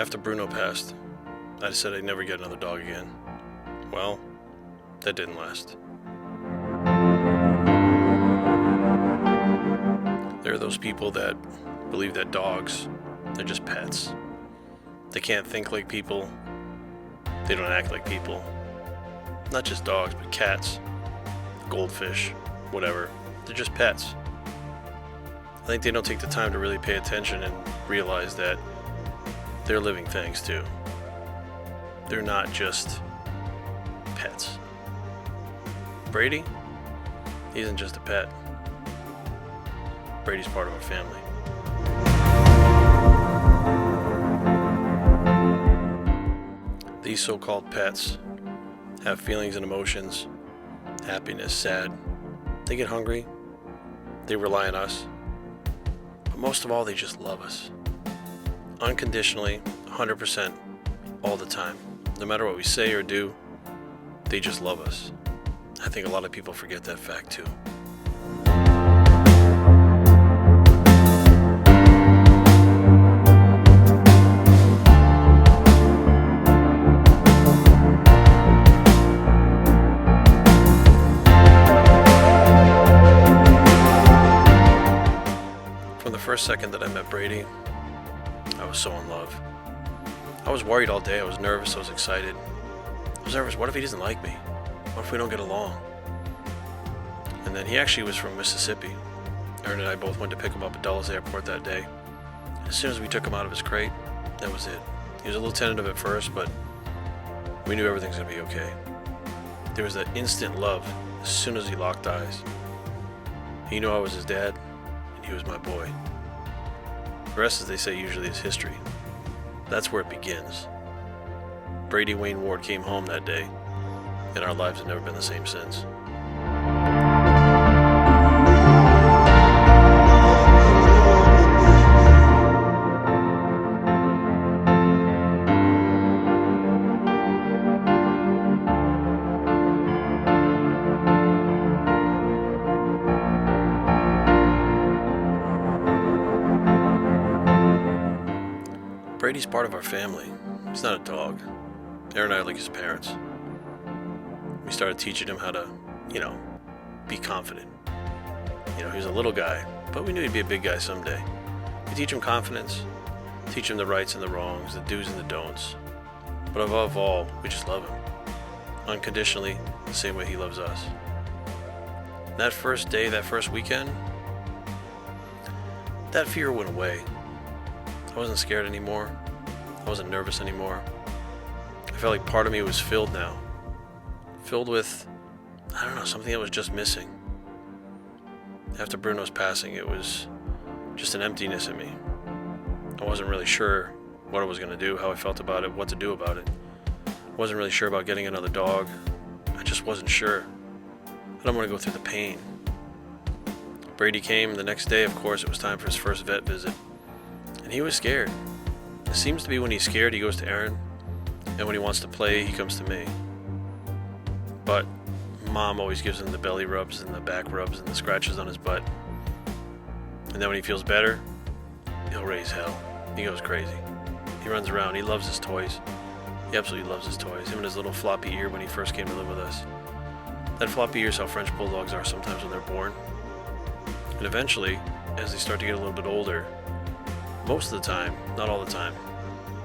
After Bruno passed, I said I'd never get another dog again. Well, that didn't last. There are those people that believe that dogs, they're just pets. They can't think like people. They don't act like people. Not just dogs, but cats, goldfish, whatever. They're just pets. I think they don't take the time to really pay attention and realize that they're living things too. They're not just pets. Brady, he isn't just a pet. Brady's part of our family. These so-called pets have feelings and emotions, happiness, sad. They get hungry. They rely on us. But most of all, they just love us. Unconditionally, 100%, all the time. No matter what we say or do, they just love us. I think a lot of people forget that fact too. From the first second that I met Brady, I was so in love. I was worried all day. I was nervous. I was excited. I was nervous. What if he doesn't like me? What if we don't get along? And then he actually was from Mississippi. Aaron and I both went to pick him up at Dulles Airport that day. As soon as we took him out of his crate, that was it. He was a little tentative at first, but we knew everything's going to be okay. There was that instant love as soon as he locked eyes. He knew I was his dad, and he was my boy. The rest, as they say, usually is history. That's where it begins. Brady Wayne Ward came home that day, and our lives have never been the same since. Brady's part of our family. He's not a dog. Aaron and I are like his parents. We started teaching him how to, be confident. He was a little guy, but we knew he'd be a big guy someday. We teach him confidence, teach him the rights and the wrongs, the do's and the don'ts. But above all, we just love him. Unconditionally, the same way he loves us. That first day, that first weekend, that fear went away. I wasn't scared anymore. I wasn't nervous anymore. I felt like part of me was filled now. Filled with, something that was just missing. After Bruno's passing, it was just an emptiness in me. I wasn't really sure what I was going to do, how I felt about it, what to do about it. I wasn't really sure about getting another dog. I just wasn't sure. I don't want to go through the pain. Brady came the next day. Of course, it was time for his first vet visit. And he was scared. It seems to be when he's scared, he goes to Aaron. And when he wants to play, he comes to me. But Mom always gives him the belly rubs and the back rubs and the scratches on his butt. And then when he feels better, he'll raise hell. He goes crazy. He runs around. He loves his toys. He absolutely loves his toys. Him and his little floppy ear when he first came to live with us. That floppy ear is how French bulldogs are sometimes when they're born. And eventually, as they start to get a little bit older, most of the time, not all the time,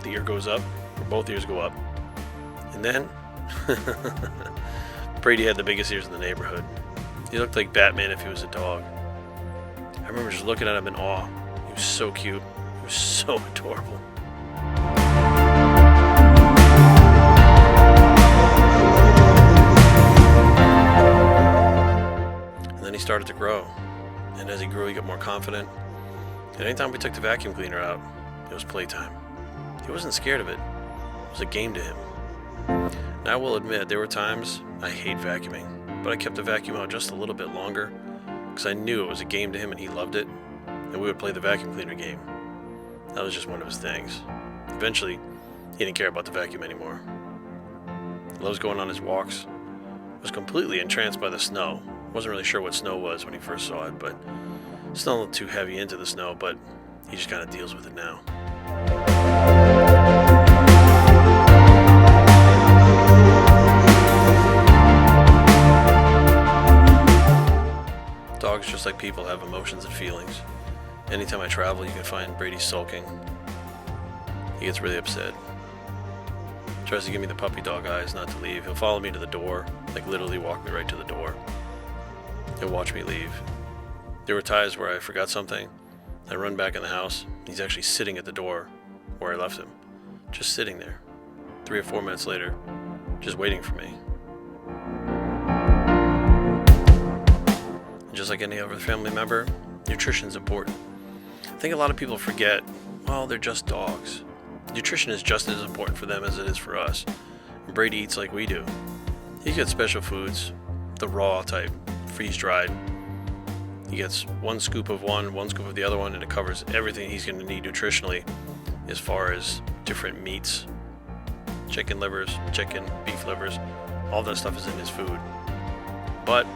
the ear goes up, or both ears go up. And then, Brady had the biggest ears in the neighborhood. He looked like Batman if he was a dog. I remember just looking at him in awe. He was so cute. He was so adorable. And then he started to grow. And as he grew, he got more confident. And anytime we took the vacuum cleaner out, it was playtime. He wasn't scared of it. It was a game to him. Now I will admit, there were times I hate vacuuming, but I kept the vacuum out just a little bit longer because I knew it was a game to him and he loved it, and we would play the vacuum cleaner game. That was just one of his things. Eventually, he didn't care about the vacuum anymore. He loves going on his walks. Was completely entranced by the snow. Wasn't really sure what snow was when he first saw it, but still a little too heavy into the snow, but he just kind of deals with it now. Dogs, just like people, have emotions and feelings. Anytime I travel, you can find Brady sulking. He gets really upset. Tries to give me the puppy dog eyes not to leave. He'll follow me to the door, like literally walk me right to the door. He'll watch me leave. There were times where I forgot something. I run back in the house. He's actually sitting at the door where I left him. Just sitting there. 3 or 4 minutes later, just waiting for me. And just like any other family member, nutrition is important. I think a lot of people forget, well, they're just dogs. Nutrition is just as important for them as it is for us. And Brady eats like we do. He gets special foods, the raw type, freeze-dried. He gets 1 scoop of one scoop of the other one, and it covers everything he's going to need nutritionally as far as different meats, chicken livers, beef livers, all that stuff is in his food. But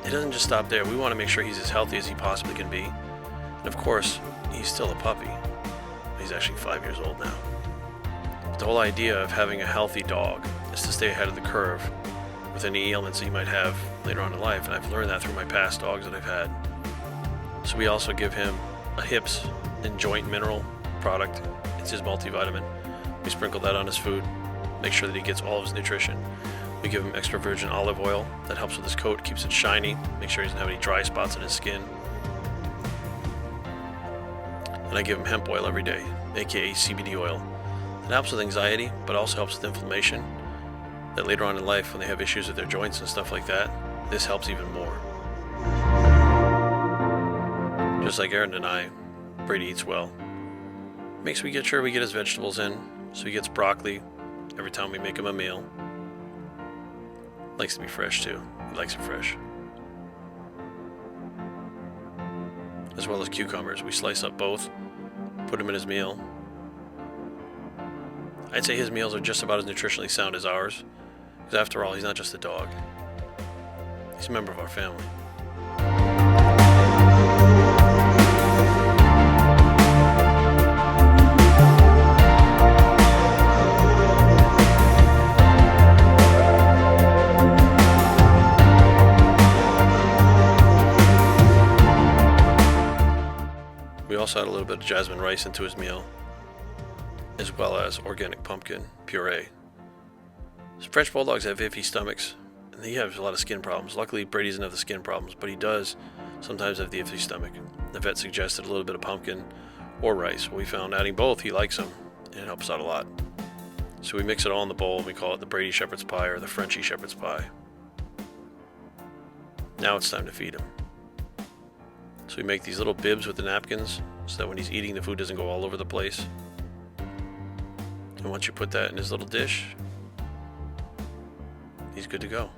it doesn't just stop there. We want to make sure he's as healthy as he possibly can be. And of course, he's still a puppy. He's actually 5 years old now. But the whole idea of having a healthy dog is to stay ahead of the curve with any ailments that you might have later on in life, and I've learned that through my past dogs that I've had. So we also give him a hips and joint mineral product. It's his multivitamin. We sprinkle that on his food, make sure that he gets all of his nutrition. We give him extra virgin olive oil that helps with his coat, keeps it shiny, make sure he doesn't have any dry spots in his skin. And I give him hemp oil every day, aka CBD oil. It helps with anxiety, but also helps with inflammation. That later on in life, when they have issues with their joints and stuff like that, this helps even more. Just like Aaron and I, Brady eats well. Make sure we get his vegetables in, so he gets broccoli every time we make him a meal. Likes to be fresh too. He likes it fresh. As well as cucumbers. We slice up both, put him in his meal. I'd say his meals are just about as nutritionally sound as ours, because after all, he's not just a dog. He's a member of our family. We also add a little bit of jasmine rice into his meal, as well as organic pumpkin puree. French Bulldogs have iffy stomachs, and he has a lot of skin problems. Luckily, Brady doesn't have the skin problems, but he does sometimes have the iffy stomach. The vet suggested a little bit of pumpkin or rice. We found adding both, he likes them, and it helps out a lot. So we mix it all in the bowl, and we call it the Brady Shepherd's Pie or the Frenchy Shepherd's Pie. Now it's time to feed him. So we make these little bibs with the napkins so that when he's eating, the food doesn't go all over the place. And once you put that in his little dish, he's good to go.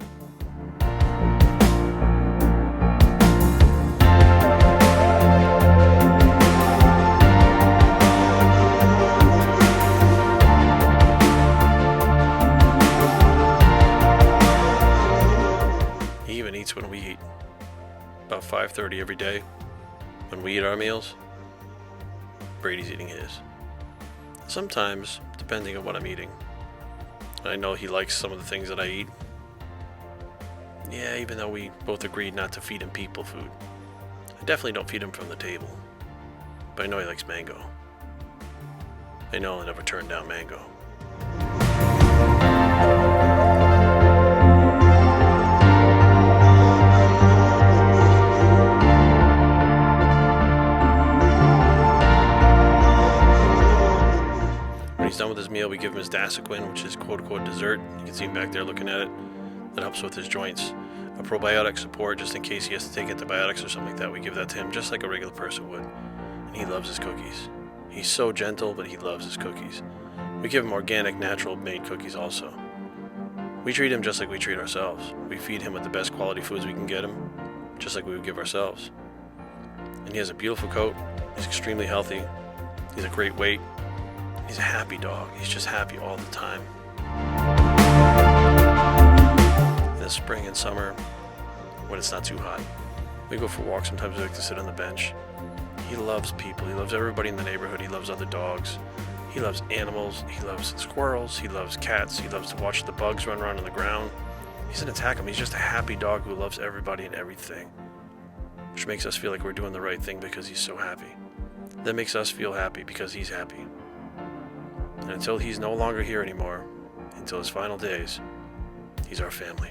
He even eats when we eat. About 5:30 every day. When we eat our meals, Brady's eating his. Sometimes, depending on what I'm eating. I know he likes some of the things that I eat. Yeah, even though we both agreed not to feed him people food. I definitely don't feed him from the table. But I know he likes mango. I know I'll never turn down mango. When he's done with his meal, we give him his Dasequin, which is quote-unquote dessert. You can see him back there looking at it. That helps with his joints. A probiotic support, just in case he has to take antibiotics or something like that. We give that to him just like a regular person would. And he loves his cookies. He's so gentle, but he loves his cookies. We give him organic, natural-made cookies also. We treat him just like we treat ourselves. We feed him with the best quality foods we can get him, just like we would give ourselves. And he has a beautiful coat. He's extremely healthy. He's a great weight. He's a happy dog. He's just happy all the time. In the spring and summer, when it's not too hot, we go for walks. Sometimes we like to sit on the bench. He loves people. He loves everybody in the neighborhood. He loves other dogs. He loves animals. He loves squirrels. He loves cats. He loves to watch the bugs run around on the ground. He doesn't attack them. He's just a happy dog who loves everybody and everything. which makes us feel like we're doing the right thing because he's so happy. That makes us feel happy because he's happy. And until he's no longer here anymore, until his final days, he's our family.